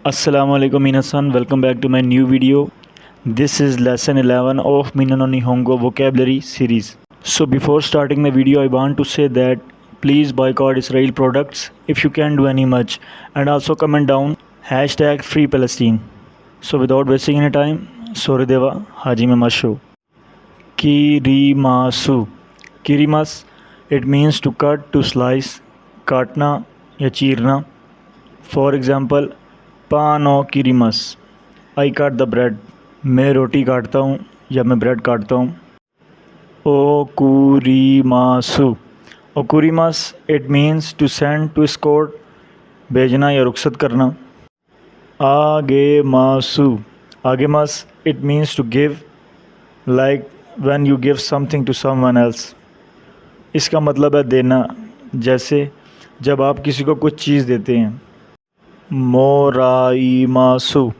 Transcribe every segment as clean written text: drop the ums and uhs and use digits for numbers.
Assalamualaikum minasan, welcome back to my new video. This is lesson 11 of Minna no Nihongo vocabulary series. So before starting the video, I want to say that please boycott Israel products if you can do any much, and also comment down hashtag free Palestine. So without wasting any time, Sorideva Hajime Mashu. Kirimasu. Kirimas, it means to cut, to slice, काटना या चीरना. For example, पान ओ किरीमस, आई काट the bread, मैं रोटी काटता हूँ या मैं bread काटता हूँ. ओकुरीमासु. ओकुरीमास, it means to send, to escort, भेजना या रुखसत करना. आगेमासु. आगेमास, it means to give, like when you give something to someone else. इसका मतलब है देना, जैसे जब आप किसी को कुछ चीज़ देते हैं. मोराइमासु.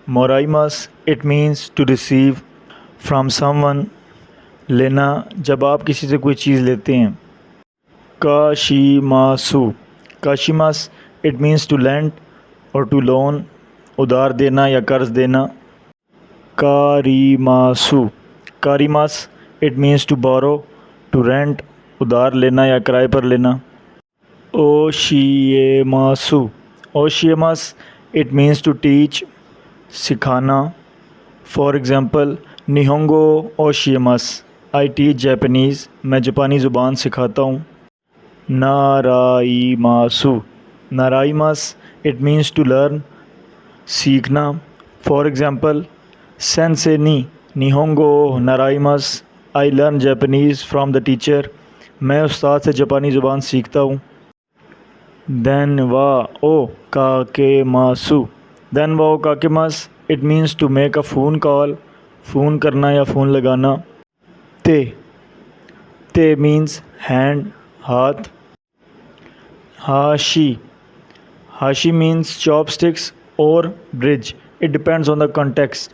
मोराइमास, it means to receive from someone, लेना, जब आप किसी से कोई चीज़ लेते हैं. काशिमासु. काशिमास, इट मीन्स टू लेंड और टू लोन, उधार देना या कर्ज देना. कारीमासु. कारीमास, it means to borrow, to rent, उधार लेना या किराए पर लेना. ओशिएमासु. ओशिएमास, इट मीन्स टू टीच, सिखाना. फॉर एग्ज़ाम्पल, निहोंगो ओशिएमास, आई टीच जापानीज़, मैं जापानी ज़ुबान सिखाता हूँ. नाराइमासु. नाराइमास, इट मीन्स टू लर्न, सीखना. फॉर एग्ज़ाम्पल, सेंसे नी निहोंगो नाराइमास, I learn Japanese from the teacher, मैं उस्ताद से जापानी ज़ुबान सीखता हूँ. देन वा ओ काकेमासु. देन वा ओ काकेमास, it means to make a phone call, phone करना या फ़ोन लगाना. ते. ते मीन्स हैंड, हाथ. हाशी. हाशी मीन्स चॉपस्टिक्स और bridge, it depends on the context.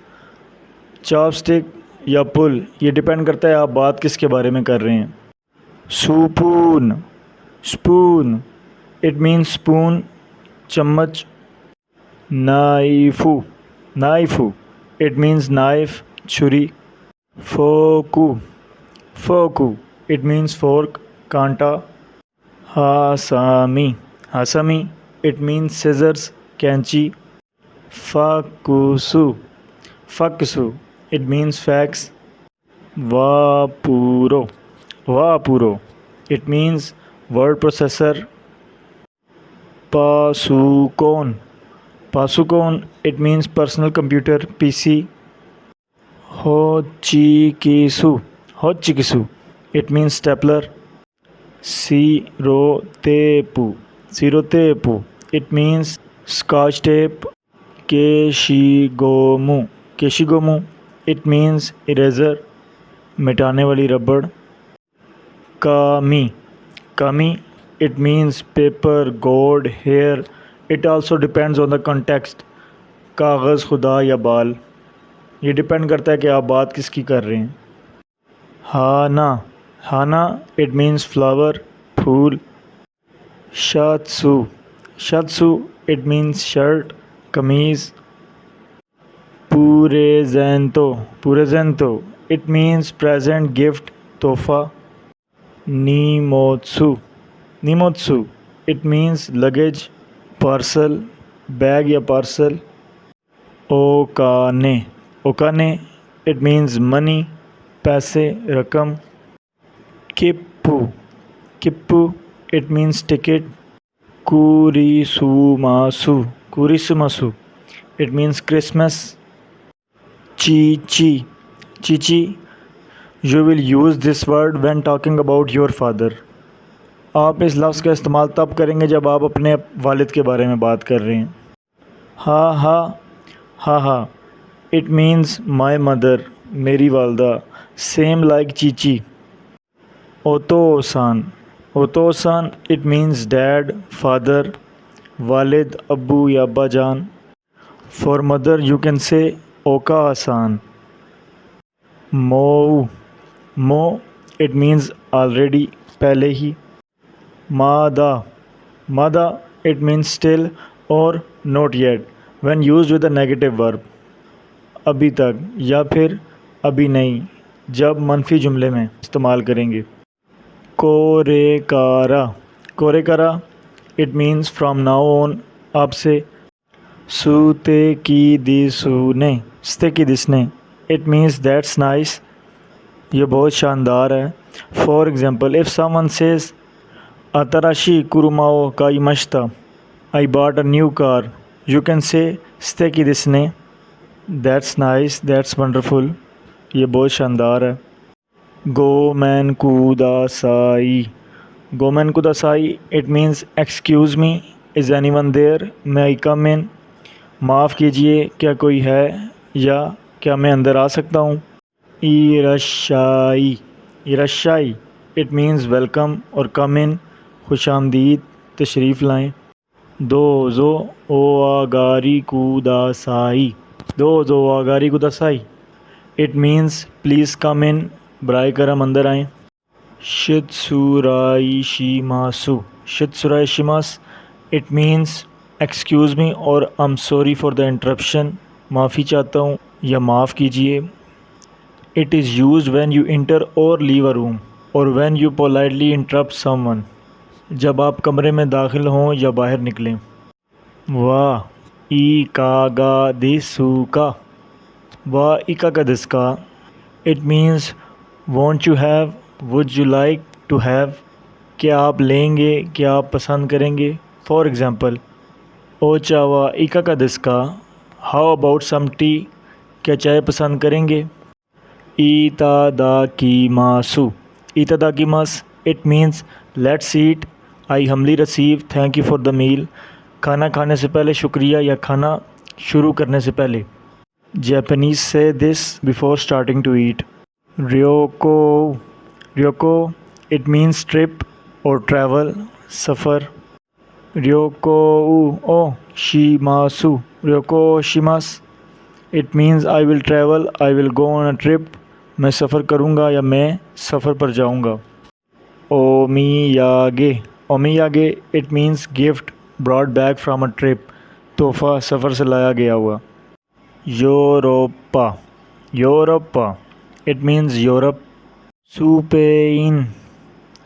Chopstick या पुल, ये डिपेंड करता है आप बात किसके बारे में कर रहे हैं. Spoon. Spoon, it means spoon, चम्मच. नाइफू. नाइफू, इट मीन्स नाइफ, छुरी. फोकू. फोकू, इट मीन्स फोर्क, कांटा. हासामी. हासामी, इट मीन्स सिजर्स, कैंची. फाकुसु. फाकुसु, इट मीन्स फैक्स. वापुरो. वापुरो, इट मीन्स वर्ड प्रोसेसर. पासुकोन. पासुकोन, it means personal computer, PC. होचिकिसु. होचिकिसु, इट मीन्स स्टेपलर. सिरोतेपु. सिरोतेपु, इट मीन्स स्कॉच टेप. केशिगोमु. केशिगोमु, इट मीन्स इरेज़र, मिटाने वाली रबड़. कामी. कामी, it means paper, gold, hair. It also depends on the context. कागज़, खुदा या बाल, ये डिपेंड करता है कि आप बात किसकी कर रहे हैं. हाना. हाना, इट मीन्स फ्लावर, फूल. शात्सु. शात्सु, इट मीन्स शर्ट, कमीज़. पुरेजेंतो. पुरेजेंतो, इट मीन्स प्रेजेंट, गिफ्ट, तोहफ़ा. नीमोत्सु. नीमोत्सु, it means luggage, parcel, bag या पार्सल. ओकाने. ओकाने, इट मीन्स मनी, पैसे, रकम. किप्पू. किप्पू, इट मीन्स टिकट. कुरिसुमासु. कुरिसुमासु, इट मीन्स क्रिसमस. चीची. चीची, you will use this word when talking about your father. आप इस लफ्ज़ का इस्तेमाल तब करेंगे जब आप अपने वालिद के बारे में बात कर रहे हैं. हा हा. हा हा, इट मीन्स माई मदर, मेरी वालदा, same like Chichi. ओतोसान. ओतोसान, it means dad, father, वालिद, अब्बू या अब्बा जान. फॉर मदर यू कैन से ओका आसान. मो. मो, इट मीन्स ऑलरेडी, पहले ही. मादा. मादा, it means still or not yet. When used with a negative verb, अभी तक या फिर अभी नहीं, जब मनफी जुमले में इस्तेमाल करेंगे। कोरेकारा, कोरेकारा it means from now on, अब से। सूते की दिसुने, स्ते की दिसने, इट मीन्स दैट्स नाइस, ये बहुत शानदार है। For example if someone says अतराशी कुरुमाओ काइमश्ता, I bought a new car, you can say स्ते की दिसने, दैट्स नाइस, दैट्स वंडरफुल, ये बहुत शानदार है। गोमैन कुदासाई, गोमैन कुदासाई it means excuse me, is anyone there, may I come in, माफ़ कीजिए क्या कोई है या क्या मैं अंदर आ सकता हूँ। इरशाई, इरशाई इट मीन्स वेलकम और कम इन, खुश आमदीद, तशरीफ़ लाएँ। दोज़ो ओ आगारी कुदासाई, दोज़ो ओ आगारी कुदासाई इट मीन्स प्लीज़ कम इन, बराए करम अंदर आएँ। शित्सुराई शिमासु, शित्सुराई शिमास इट मीन्स एक्सक्यूज़ मी और I am sorry for the interruption, माफ़ी चाहता हूँ या माफ़ कीजिए। It is used when you inter और लीव अ रूम और when you politely interrupt someone, जब आप कमरे में दाखिल हों या बाहर निकलें। वाह ई कागा दिसुका, वाह इका का दिसका it means won't you have, would you like to have, क्या आप लेंगे, क्या आप पसंद करेंगे। फॉर एग्ज़ाम्पल ओ चावा इका का दिसका, हाउ अबाउट सम टी, क्या चाय पसंद करेंगे। ईतादाकीमासु, ईतादाकीमास it means let's eat, I humbly receive, thank you for the meal, खाना खाने से पहले शुक्रिया या खाना शुरू करने से पहले। Japanese say this before starting to eat. रियोको, रियोको इट मीन्स ट्रिप और ट्रैवल, सफ़र। रियोको ओ शिमासु, रियोको शिमास it means I will travel, I will go on a trip, मैं सफ़र करूँगा या मैं सफ़र पर जाऊँगा। ओमियागे, ओमियागे it means gift brought back from a trip, तोहफ़ा सफ़र से लाया गया हुआ। यूरोपा, यूरोपा it means Europe. Spain,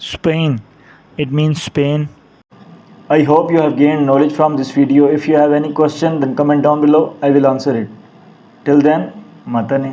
Spain it means Spain. I hope you have gained knowledge from this video. If you have any question, then comment down below. I will answer it. Till then, matane.